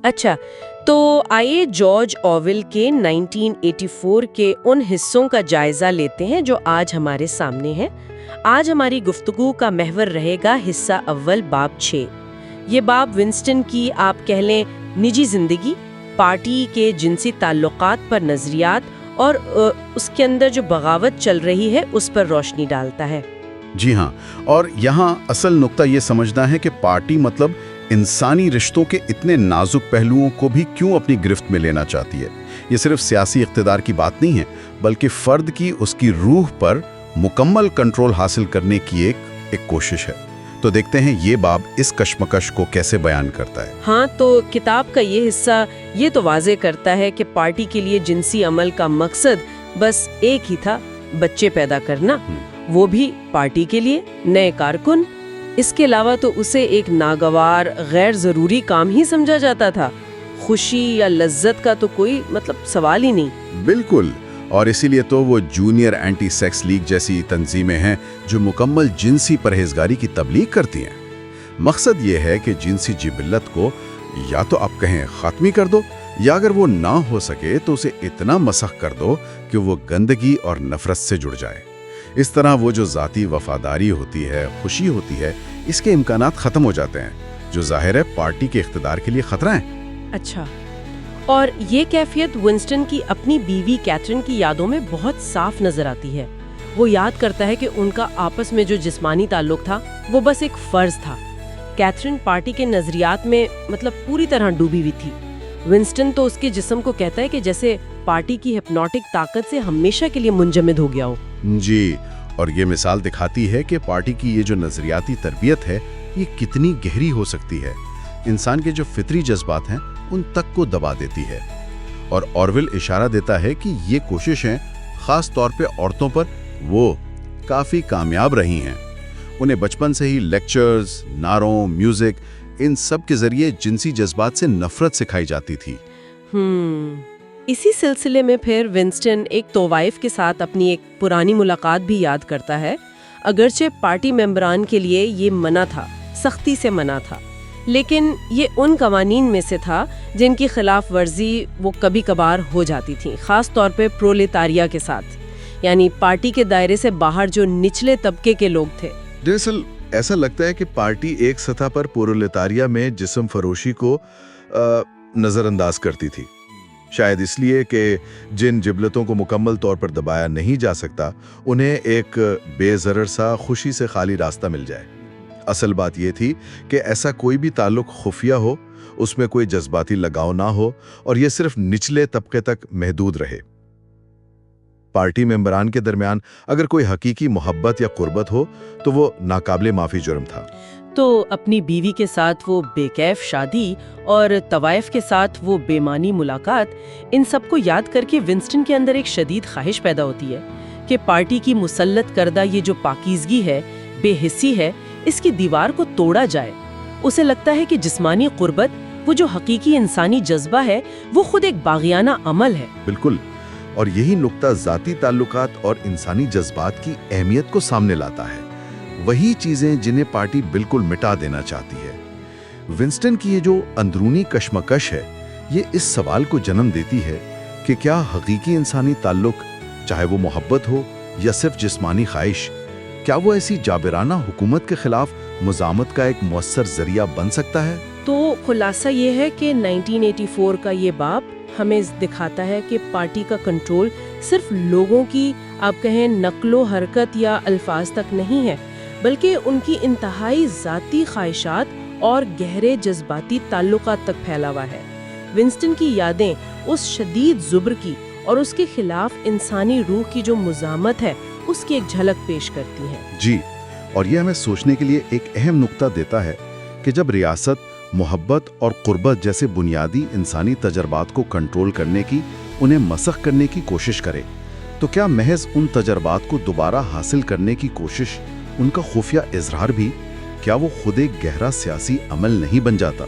اچھا، تو آئیے جارج اوول کے 1984 کے ان حصوں کا جائزہ لیتے ہیں جو آج ہمارے سامنے ہیں۔ آج ہماری گفتگو کا محور رہے گا حصہ اول باب 6۔ یہ باب ونسٹن کی آپ کہہ لیں نجی زندگی، پارٹی کے جنسی تعلقات پر نظریات اور اس کے اندر جو بغاوت چل رہی ہے اس پر روشنی ڈالتا ہے۔ جی ہاں، اور یہاں اصل نقطہ یہ سمجھنا ہے کہ پارٹی مطلب انسانی رشتوں کے اتنے نازک پہلوؤں کو بھی کیوں اپنی گرفت میں لینا چاہتی ہے۔ یہ صرف سیاسی اقتدار کی بات نہیں ہے، بلکہ فرد کی اس کی روح پر مکمل کنٹرول حاصل کرنے کی ایک کوشش ہے۔ تو دیکھتے ہیں یہ باب اس کشمکش کو کیسے بیان کرتا ہے۔ ہاں، تو کتاب کا یہ حصہ یہ تو واضح کرتا ہے کہ پارٹی کے لیے جنسی عمل کا مقصد بس ایک ہی تھا، بچے پیدا کرنا، وہ بھی پارٹی کے لیے نئے کارکن۔ اس کے علاوہ تو اسے ایک ناگوار غیر ضروری کام ہی سمجھا جاتا تھا۔ خوشی یا لذت کا تو کوئی سوال ہی نہیں۔ بالکل، اور اسی لیے تو وہ جونیئر اینٹی سیکس لیگ جیسی تنظیمیں ہیں جو مکمل جنسی پرہیزگاری کی تبلیغ کرتی ہیں۔ مقصد یہ ہے کہ جنسی جبلت کو یا تو آپ کہیں ختم کر دو، یا اگر وہ نہ ہو سکے تو اسے اتنا مسخ کر دو کہ وہ گندگی اور نفرت سے جڑ جائے۔ اس طرح وہ جو ذاتی وفاداری ہوتی ہے، خوشی ہوتی ہے، اس کے امکانات ختم ہو جاتے ہیں، جو ظاہر ہے پارٹی کے اقتدار کے لیے خطرہ ہیں۔ اچھا، اور یہ کیفیت ونسٹن کی اپنی بیوی کیتھرین کی یادوں میں بہت صاف نظر آتی ہے۔ وہ یاد کرتا ہے کہ ان کا آپس میں جو جسمانی تعلق تھا وہ بس ایک فرض تھا۔ کیتھرین پارٹی کے نظریات میں پوری طرح ڈوبی ہوئی تھی۔ ونسٹن تو اس کے جسم کو کہتا ہے کہ جیسے پارٹی کی ہپنوٹک طاقت سے ہمیشہ کے لیے منجمد ہو گیا ہو۔ جی، اور یہ مثال دکھاتی ہے کہ پارٹی کی یہ جو نظریاتی تربیت ہے یہ کتنی گہری ہو سکتی ہے، انسان کے جو فطری جذبات ہیں ان تک کو دبا دیتی ہے۔ اور اورویل اشارہ دیتا ہے کہ یہ کوششیں خاص طور پہ عورتوں پر وہ کافی کامیاب رہی ہیں۔ انہیں بچپن سے ہی لیکچرز، نعروں، میوزک، ان سب کے ذریعے جنسی جذبات سے نفرت سکھائی جاتی تھی۔ اسی سلسلے میں پھر ونسٹن ایک طوائف کے ساتھ اپنی ایک پرانی ملاقات بھی یاد کرتا ہے۔ اگرچہ پارٹی ممبران کے لیے یہ منع تھا، سختی سے منع تھا، لیکن یہ ان قوانین میں سے تھا جن کی خلاف ورزی وہ کبھی کبھار ہو جاتی تھی، خاص طور پہ پرولتاریہ کے ساتھ، یعنی پارٹی کے دائرے سے باہر جو نچلے طبقے کے لوگ تھے۔ دراصل ایسا لگتا ہے کہ پارٹی ایک سطح پر پرولتاریہ میں جسم فروشی کو نظر انداز کرتی تھی، شاید اس لیے کہ جن جبلتوں کو مکمل طور پر دبایا نہیں جا سکتا انہیں ایک بے ضرر سا خوشی سے خالی راستہ مل جائے۔ اصل بات یہ تھی کہ ایسا کوئی بھی تعلق خفیہ ہو، اس میں کوئی جذباتی لگاؤ نہ ہو، اور یہ صرف نچلے طبقے تک محدود رہے۔ پارٹی ممبران کے درمیان اگر کوئی حقیقی محبت یا قربت ہو تو وہ ناقابل معافی جرم تھا۔ تو اپنی بیوی کے ساتھ وہ بے کیف شادی اور طوائف کے ساتھ وہ بے معنی ملاقات، ان سب کو یاد کر کے ونسٹن کے اندر ایک شدید خواہش پیدا ہوتی ہے کہ پارٹی کی مسلط کردہ یہ جو پاکیزگی ہے، بے حسی ہے، اس کی دیوار کو توڑا جائے۔ اسے لگتا ہے کہ جسمانی قربت، وہ جو حقیقی انسانی جذبہ ہے، وہ خود ایک باغیانہ عمل ہے۔ بالکل، اور یہی نقطہ ذاتی تعلقات اور انسانی جذبات کی اہمیت کو سامنے لاتا ہے، وہی چیزیں جنہیں پارٹی بالکل مٹا دینا چاہتی ہے۔ ونسٹن کی یہ جو اندرونی کشمکش ہے یہ اس سوال کو جنم دیتی ہے کہ کیا حقیقی انسانی تعلق، چاہے وہ محبت ہو یا صرف جسمانی خواہش، کیا وہ ایسی جابرانہ حکومت کے خلاف مزاحمت کا ایک مؤثر ذریعہ بن سکتا ہے؟ تو خلاصہ یہ ہے کہ 1984 کا یہ باب ہمیں دکھاتا ہے کہ پارٹی کا کنٹرول صرف لوگوں کی آپ کہیں نقل و حرکت یا الفاظ تک نہیں ہے، بلکہ ان کی انتہائی ذاتی خواہشات اور گہرے جذباتی تعلقات تک پھیلا ہوا ہے۔ ونسٹن کی یادیں اس شدید زبر کی اور اس کے خلاف انسانی روح کی جو مزاحمت ہے اس کی ایک جھلک پیش کرتی ہیں۔ جی، اور یہ ہمیں سوچنے کے لیے ایک اہم نقطہ دیتا ہے کہ جب ریاست محبت اور قربت جیسے بنیادی انسانی تجربات کو کنٹرول کرنے کی، انہیں مسخ کرنے کی کوشش کرے، تو کیا محض ان تجربات کو دوبارہ حاصل کرنے کی کوشش، ان کا خفیہ اظہار بھی، کیا وہ خود ایک گہرا سیاسی عمل نہیں بن جاتا؟